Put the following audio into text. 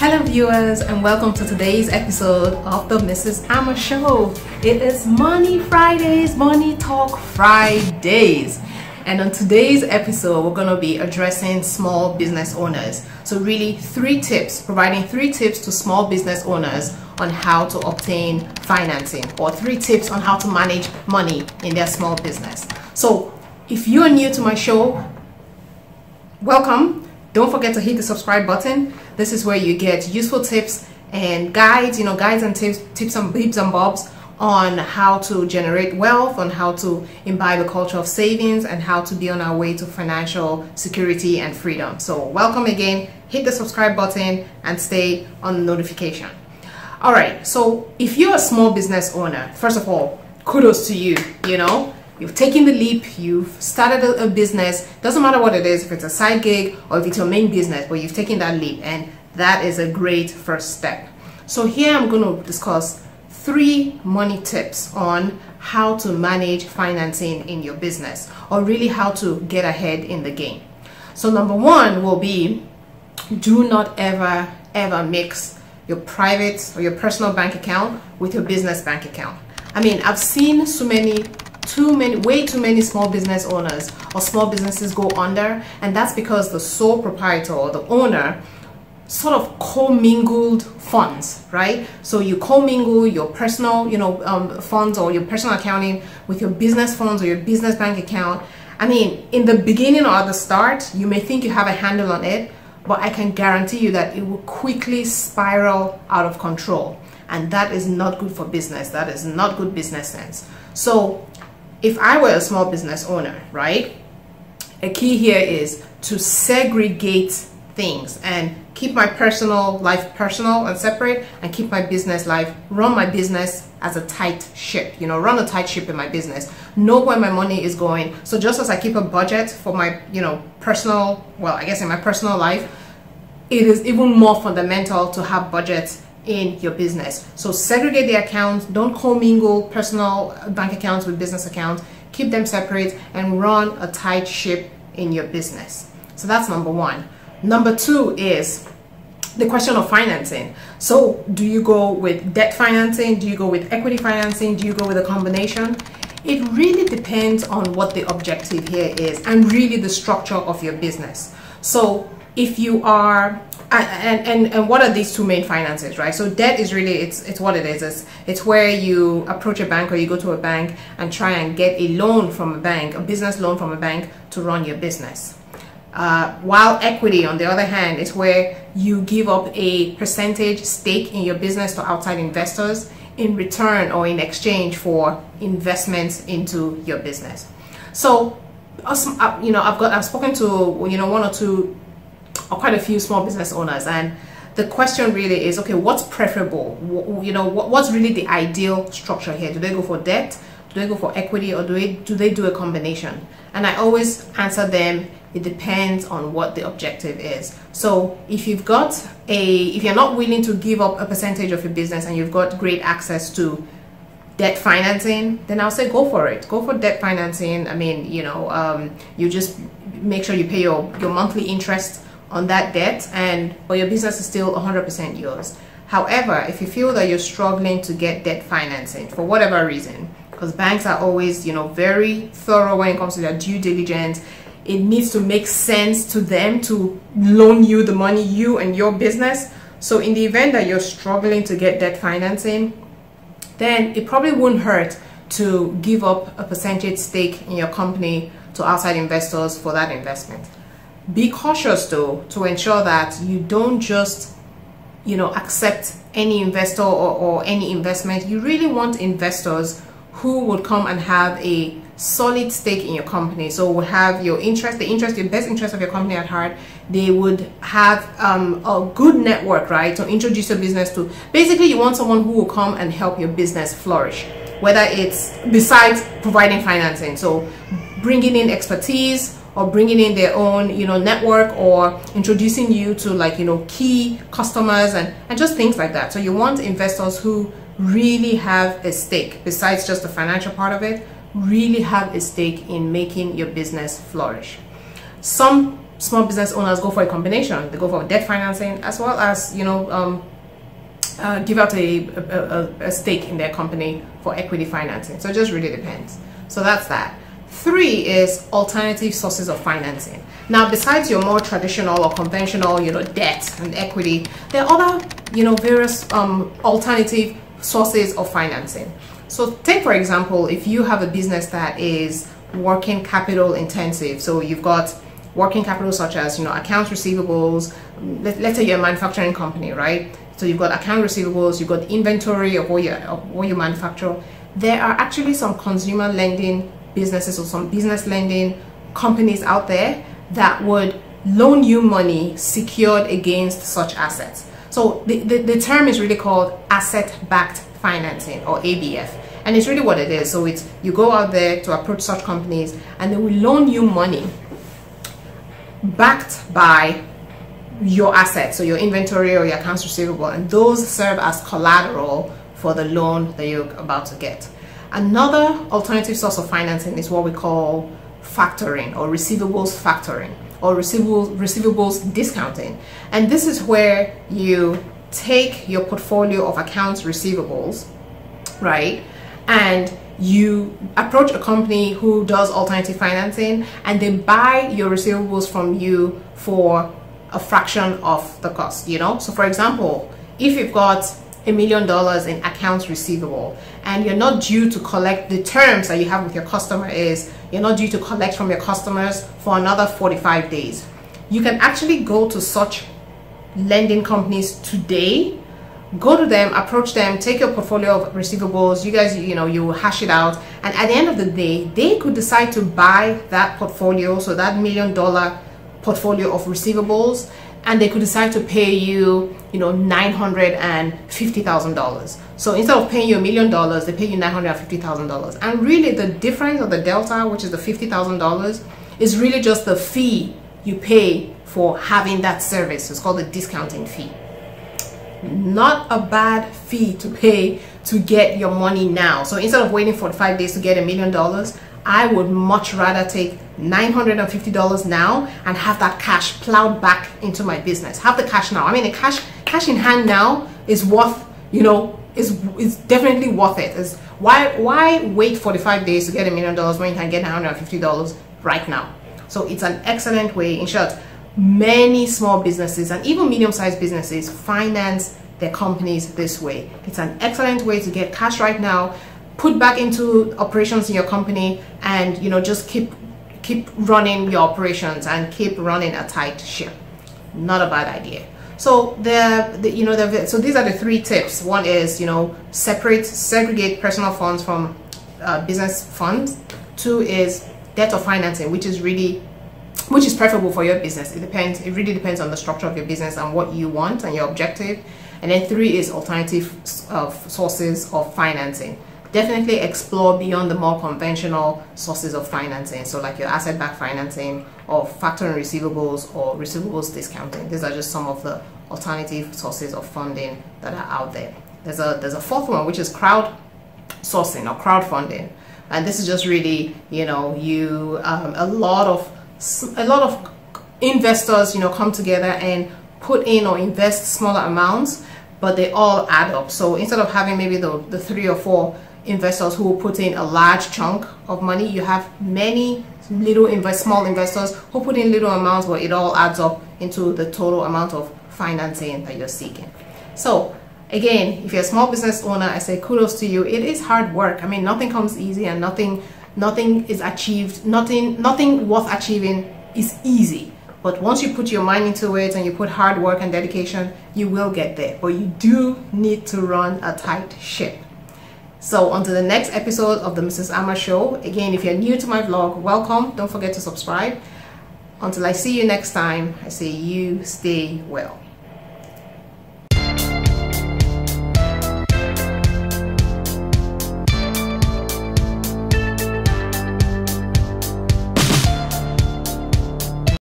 Hello viewers, and welcome to today's episode of the Mrs. Amma Show. It is Money Fridays, Money Talk Fridays. And on today's episode, we're going to be addressing small business owners. So really providing three tips to small business owners on how to obtain financing, or 3 tips on how to manage money in their small business. So if you are new to my show, welcome. Don't forget to hit the subscribe button. This is where you get useful tips and guides, guides and tips and bibs and bobs on how to generate wealth, on how to imbibe a culture of savings, and how to be on our way to financial security and freedom. So welcome again, hit the subscribe button and stay on the notification. All right, so if you're a small business owner, first of all, kudos to you, You've taken the leap, you've started a business, doesn't matter what it is, if it's a side gig or if it's your main business, but you've taken that leap, and that is a great first step. So here I'm going to discuss 3 money tips on how to manage financing in your business, or really how to get ahead in the game. So number 1 will be, do not ever mix your private or your personal bank account with your business bank account. I mean, I've seen way too many small business owners or small businesses go under, and that's because the sole proprietor or the owner sort of commingled funds, right? So you commingle your personal funds or your personal accounting with your business funds or your business bank account. I mean, in the beginning or at the start, you may think you have a handle on it, but I can guarantee you that it will quickly spiral out of control, and that is not good for business. That is not good business sense. So if I were a small business owner, right, a key here is to segregate things and keep my personal life personal and separate, and keep my business life, run my business as a tight ship, run a tight ship in my business, know where my money is going. So just as I keep a budget for my, personal, well, I guess in my personal life, it is even more fundamental to have budgets in your business. So segregate the accounts, don't commingle personal bank accounts with business accounts, keep them separate and run a tight ship in your business. So that's number 1. Number 2 is the question of financing. So do you go with debt financing? Do you go with equity financing? Do you go with a combination? It really depends on what the objective here is and really the structure of your business. So if you are and what are these 2 main finances, right? So debt is really, it's what it is. It's where you approach a bank or you go to a bank and try and get a loan from a bank, a business loan from a bank to run your business. While equity, on the other hand, is where you give up a percentage stake in your business to outside investors in return or in exchange for investments into your business. So, I've spoken to 1 or 2 or quite a few small business owners, and the question really is, okay, what's preferable? What's really the ideal structure here? Do they go for debt? Do they go for equity? Or do they do a combination? And I always answer them, it depends on what the objective is. So if you're not willing to give up a percentage of your business and you've got great access to debt financing, then I'll say go for it. Go for debt financing. I mean, you just make sure you pay your monthly interest on that debt, but your business is still 100% yours. However, if you feel that you're struggling to get debt financing for whatever reason, because banks are always, very thorough when it comes to their due diligence, it needs to make sense to them to loan you the money, you and your business. So in the event that you're struggling to get debt financing, then it probably wouldn't hurt to give up a percentage stake in your company to outside investors for that investment. Be cautious though, to ensure that you don't just accept any investor or any investment. You really want investors who would come and have a solid stake in your company, so would have your best interest of your company at heart. They would have a good network, right, to introduce your business to. Basically, you want someone who will come and help your business flourish, whether it's besides providing financing, so bringing in expertise or bringing in their own network, or introducing you to key customers and just things like that. So you want investors who really have a stake, besides just the financial part of it, really have a stake in making your business flourish. Some small business owners go for a combination. They go for debt financing as well as, you know, give out a stake in their company for equity financing. So it just really depends. So that's that. 3 is alternative sources of financing. Now, besides your more traditional or conventional, you know, debt and equity, there are other, you know, various alternative sources of financing. So take, for example, if you have a business that is working capital intensive, so you've got working capital such as, you know, accounts receivables. Let's say you're a manufacturing company, right? So you've got account receivables, you've got inventory of what you manufacture. There are actually some consumer lending businesses or some business lending companies out there that would loan you money secured against such assets. So the term is really called asset-backed financing, or ABF, and it's really what it is. So it's, you go out there to approach such companies and they will loan you money backed by your assets, so your inventory or your accounts receivable, and those serve as collateral for the loan that you're about to get. Another alternative source of financing is what we call factoring, or receivables factoring, or receivables discounting. And this is where you take your portfolio of accounts receivables, right, and you approach a company who does alternative financing, and they buy your receivables from you for a fraction of the cost, you know. So for example, if you've got $1 million in accounts receivable and you're not due to collect, the terms that you have with your customer is you're not due to collect from your customers for another 45 days. You can actually go to such lending companies today, go to them, approach them, take your portfolio of receivables, you guys, you know, you hash it out, and at the end of the day, they could decide to buy that portfolio, so that $1 million portfolio of receivables, and they could decide to pay you, you know, $950,000. So instead of paying you $1 million, they pay you $950,000. And really the difference, or the delta, which is the $50,000, is really just the fee you pay for having that service. It's called the discounting fee. Not a bad fee to pay to get your money now. So instead of waiting 45 days to get $1 million, I would much rather take $950 now and have that cash plowed back into my business. Have the cash now. I mean, the cash in hand now is worth, you know, is definitely worth it. Is why wait 45 days to get $1 million when you can get $950 right now? So it's an excellent way. In short, many small businesses and even medium-sized businesses finance their companies this way. It's an excellent way to get cash right now, put back into operations in your company, and, you know, just keep running your operations and keep running a tight ship. Not a bad idea. So so these are the 3 tips. One is, you know, segregate personal funds from business funds. 2 is debt or financing, which is preferable for your business. It really depends on the structure of your business and what you want and your objective. And then 3 is alternative sources of financing. Definitely explore beyond the more conventional sources of financing, so like your asset-backed financing, or factoring receivables, or receivables discounting. These are just some of the alternative sources of funding that are out there. There's a 4th one, which is crowdsourcing or crowdfunding, and this is just really, you know, a lot of investors, you know, come together and put in or invest smaller amounts, but they all add up. So instead of having maybe the 3 or 4 investors who will put in a large chunk of money, you have many small investors who put in little amounts, but it all adds up into the total amount of financing that you're seeking. So again, if you're a small business owner, I say kudos to you. It is hard work. I mean, nothing comes easy, and nothing is achieved, nothing worth achieving is easy. But once you put your mind into it and you put hard work and dedication, you will get there. But you do need to run a tight ship. So until the next episode of the Mrs. Amma Show, again, if you're new to my vlog, welcome. Don't forget to subscribe. Until I see you next time, I say you stay well.